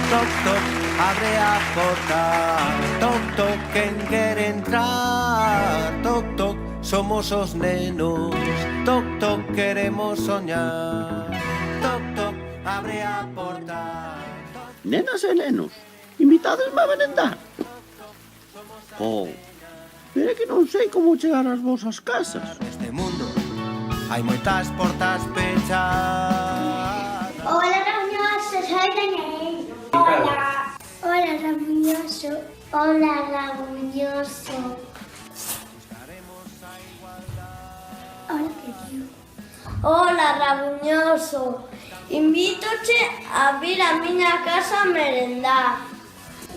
Toc, toc, abre a porta. Toc, toc, quen quere entrar. Toc, toc, somos os nenos. Toc, toc, queremos soñar. Toc, toc, abre a porta. Nenas e nenos, invitadesme a merendar. Oh, pero é que non sei como chegar ás vosas casas. Neste mundo hai moitas portas pechadas. Hola, Rabuñoso, soy Daniel. Hola. Hola, Rabuñoso. Hola, Rabuñoso. Hola, ¿qué digo? Hola, Rabuñoso. Invítoche a vir a miña casa a merendar.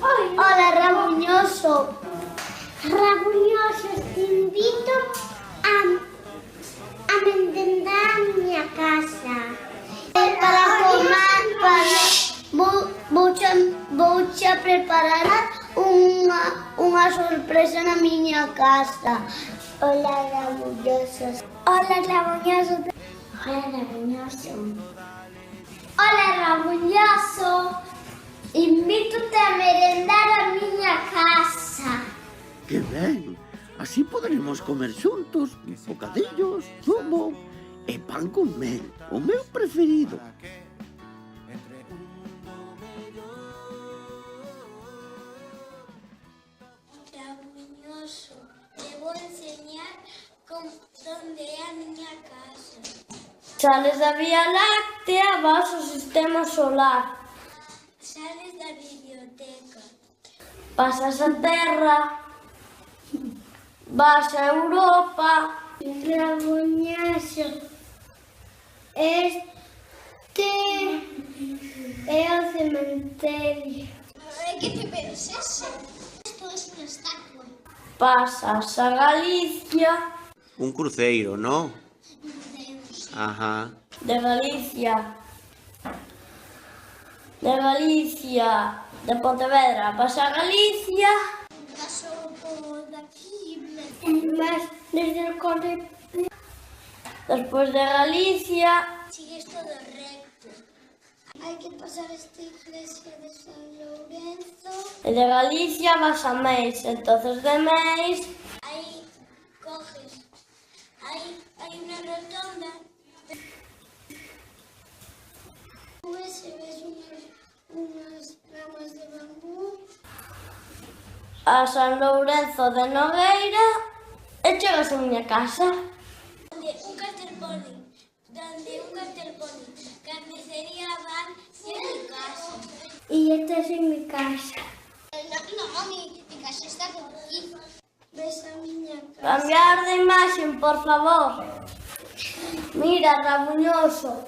Hola, Rabuñoso. Rabuñoso, te invito a merendar a miña casa. Para comer, vouche a preparar unha sorpresa na miña casa. Hola, Rabuñosos. Hola, Rabuñoso. Hola, Rabuñoso. Hola, Rabuñoso. Invítote a merendar a miña casa. Que ben, así poderemos comer xuntos bocadillos, zumo e pan con mel, o meu preferido. Rabuñoso, te vou enseñar onde é a miña casa. Sales da Vía Láctea, vas ao Sistema Solar. Sales da biblioteca. Pasas a Terra. Vas a Europa. Rabuñoso, este é o cementerio. Que te pensas? Isto é unha estatua. Pasas a Galicia. Un cruceiro, non? Ajá. De Galicia, de Pontevedra, vas a Galicia. Paso por aquí. Vas desde el corte. Después de Galicia. Sigues todo recto. Hay que pasar esta iglesia de San Lorenzo. Y de Galicia vas a Meis, entonces de Meis. Ahí coges. Hay una rotonda. Se ves unas ramas de bambú. A San Lourenzo de Nogueira e chegas a miña casa. Donde un cartel pone carnicería bar de mi casa. Y esta es en mi casa. No, mi casa está por aquí. Ves a miña casa. Cambiar de imagen, por favor. Mira, Rabuñoso.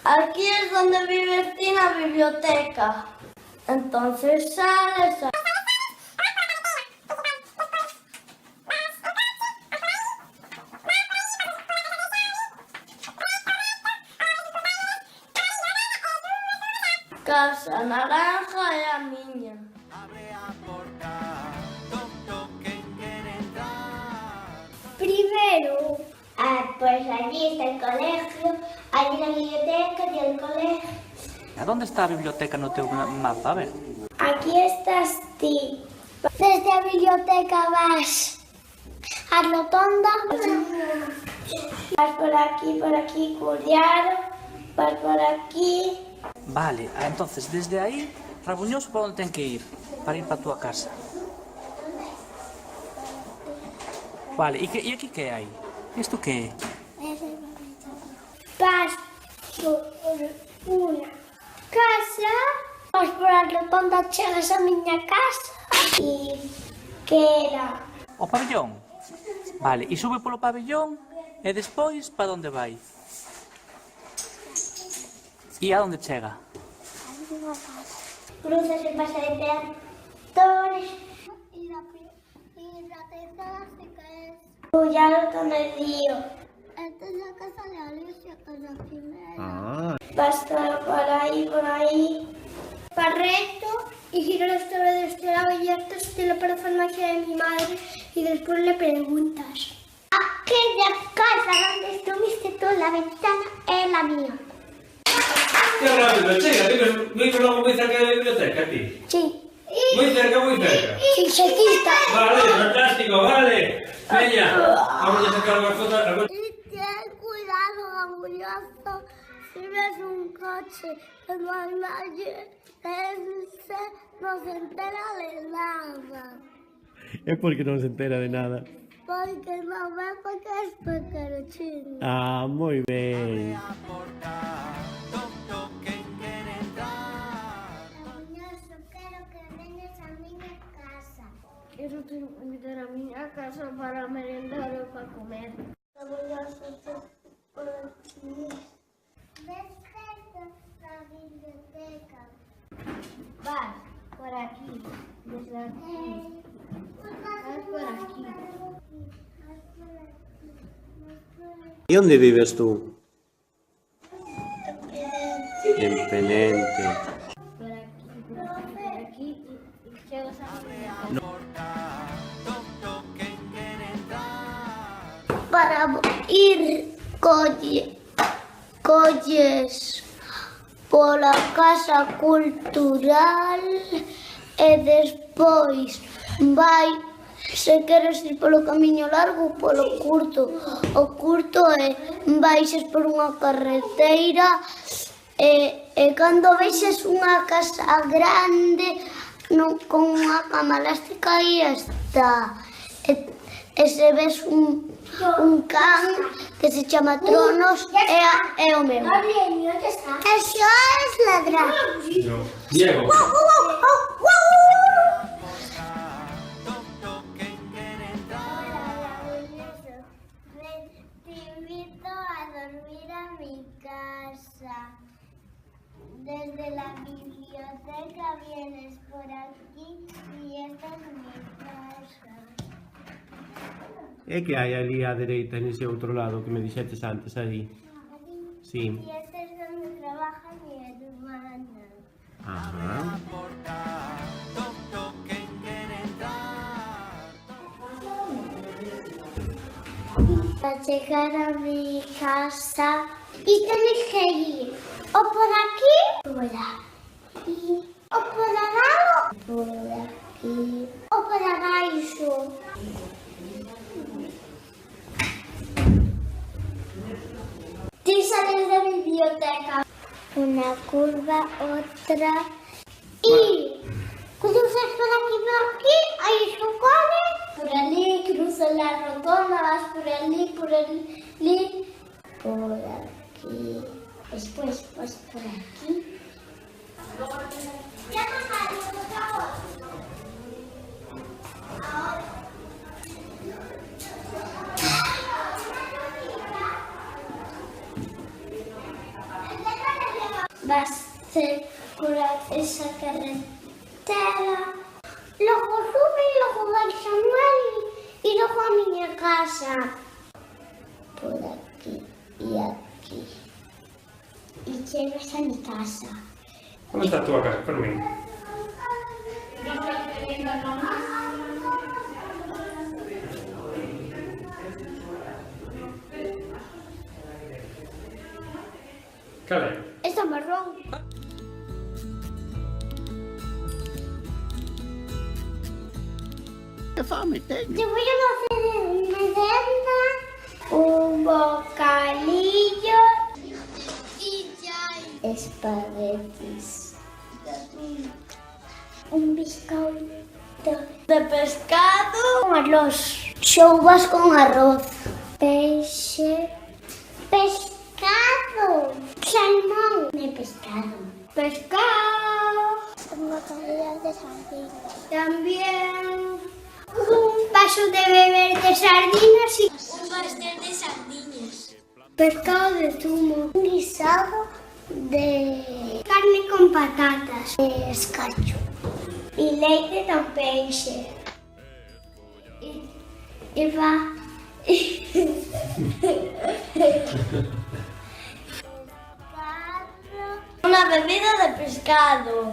Aquí es donde vive Tina, biblioteca. Entonces sales a... Casa naranja é a miña. Primero, pues allí está el colegio, allí la biblioteca y el colegio. ¿A dónde está a biblioteca no teu mapa? A ver. Aquí estás ti. Desde a biblioteca vas a rotonda. Vas por aquí, Curiaro. Vas por aquí. Vale, entonces desde aí, Rabuñoso, para onde ten que ir? Para ir para a túa casa. Vale, e aquí que hai? Isto que é? Vas por unha casa, vas por a rotonda, chegas a miña casa e queda. O pabellón? Vale, e sube polo pabellón e despois para onde vai? E a onde chega? Cruzas el pase de peatones y la tercera se cae. Cuyaro con el río. Esta es la casa de Alicia, que es la primera. Vas por ahí. Para recto y giro los tablas de este lado y esto es de la parafarmacia de mi madre y después le preguntas. Aquella casa donde estuviste tú, la ventana es la mía. Qué rápido, chega, vives logo moi cerca da biblioteca, ti. Sí. Moi cerca, moi cerca. Sí, chequista. Vale, fantástico, vale. Veña, vamos a sacar unha foto. Ten cuidado, orgulloso. Si ves un coche que no hay nadie, ese no se entera de nada. É porque non se entera de nada. Porque no ve porque es pequeño. Ah, moi ben. Toc, toc, quen quere entrar? Orgulloso, quero que veñas a miña casa. Quero te invitar a miña casa para merendar ou para comer. Orgulloso, por aquí. Ves cerca da biblioteca. Vas por aquí, desde aquí. Vas por aquí. E onde vives tú? En Penente. Por aquí, y llegas a la biblioteca. Toc, toc, quen quere entrar? Para ir colles pola Casa Cultural e despois vai, se queres ir polo camiño largo, polo curto. O curto é baixes por unha carreteira e cando vexes unha casa grande con unha cama elástica aí está. E se ves un can que se chama Tronos é o meu. Eso es ladrar. No. Diego. Toc, toc, quen quere entrar? Te invito a dormir a mi casa. Desde la biblioteca vienes por aquí y esta es mi casa. É que hai ali á dereita nese outro lado que me dixetes antes aí. Sí. Y este es donde trabaja mi hermana. Ajá. Toc, toc, quen quere entrar? Para llegar a mi casa y tienes que ir o por aquí, por aquí, o por abajo, por aquí, o por abajo. Tú sales de la biblioteca. Una curva, otra y cruzas por aquí, hay chocolate. Por allí, cruzas la rotonda, vas por allí, por aquí. Después vas por aquí. Ya no salió, por favor. Vas por esa carretera, luego sube y luego vais a mar y luego a mi casa. Por aquí y aquí. Y llegas a mi casa. Como está a túa casa, Fermín? Cal é? Esta marrón. Que fame teño. Te voy a hacer merenda, un bocadillo y ya espaguetis. Un bizcocho de pescado con arroz. Chouvas con arroz. Peixe. Pescado. Salmón de pescado. Pescado. Un bocadillo de sardinas. También un vaso de beber de sardinas y un pastel de sardinas. Pescado de zumo. Un guisado de carne con patatas. De escacho. Y leite de peixe. Y va... Una bebida de pescado.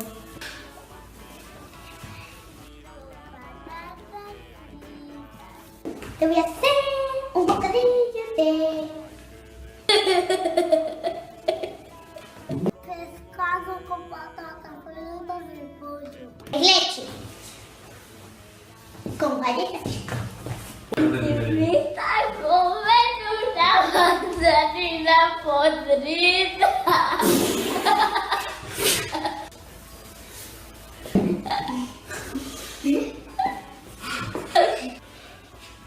Te voy a hacer un bocadillo de pescado. Leche. Con galletas. Me está comiendo una manzanita podrida.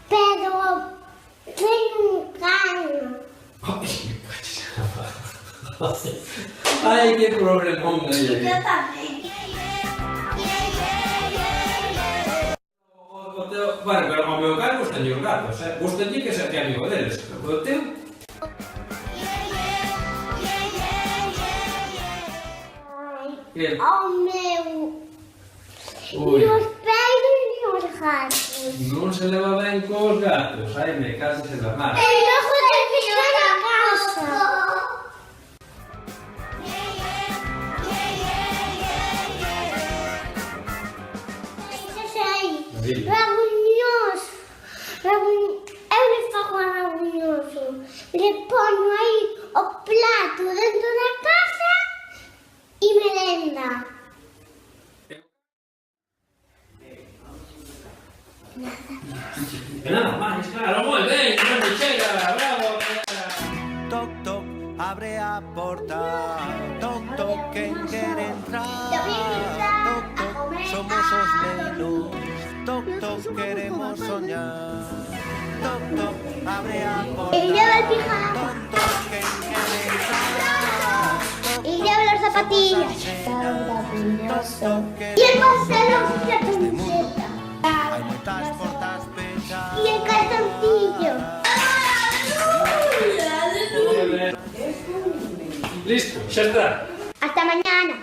Pero tengo un caño. Ay, qué problemón hay ahí. Yo también. Bueno, pero ao meu car gustanlle os gatos, gustanlle que se amigo deles. O teu... Ao meu. Ui, Nos peidos e os gatos. non se leva ben cos gatos. Ai, me casas en la mar. E logo ten que estar a casa. Rabuñoso. Eu le fago a rabuñoso. Le poño aí o plato dentro da casa e merenda. E nada máis, claro, moi ben, non me chega, bravo. Toc, toc, abre a porta. Toc, toc, quen quere entrar? Toc, toc, somos os nenos. Toc, toc, queremos soñar. Toc, toc, abre a porta. Y lleva el pijama. Toc, toc, quen quere entrar? Y lleva las zapatillas. Toc, toc, Y el pantalón y la camiseta. Hai moitas portas pechadas. Y el calzoncillo. Listo, xa está. Hasta mañana.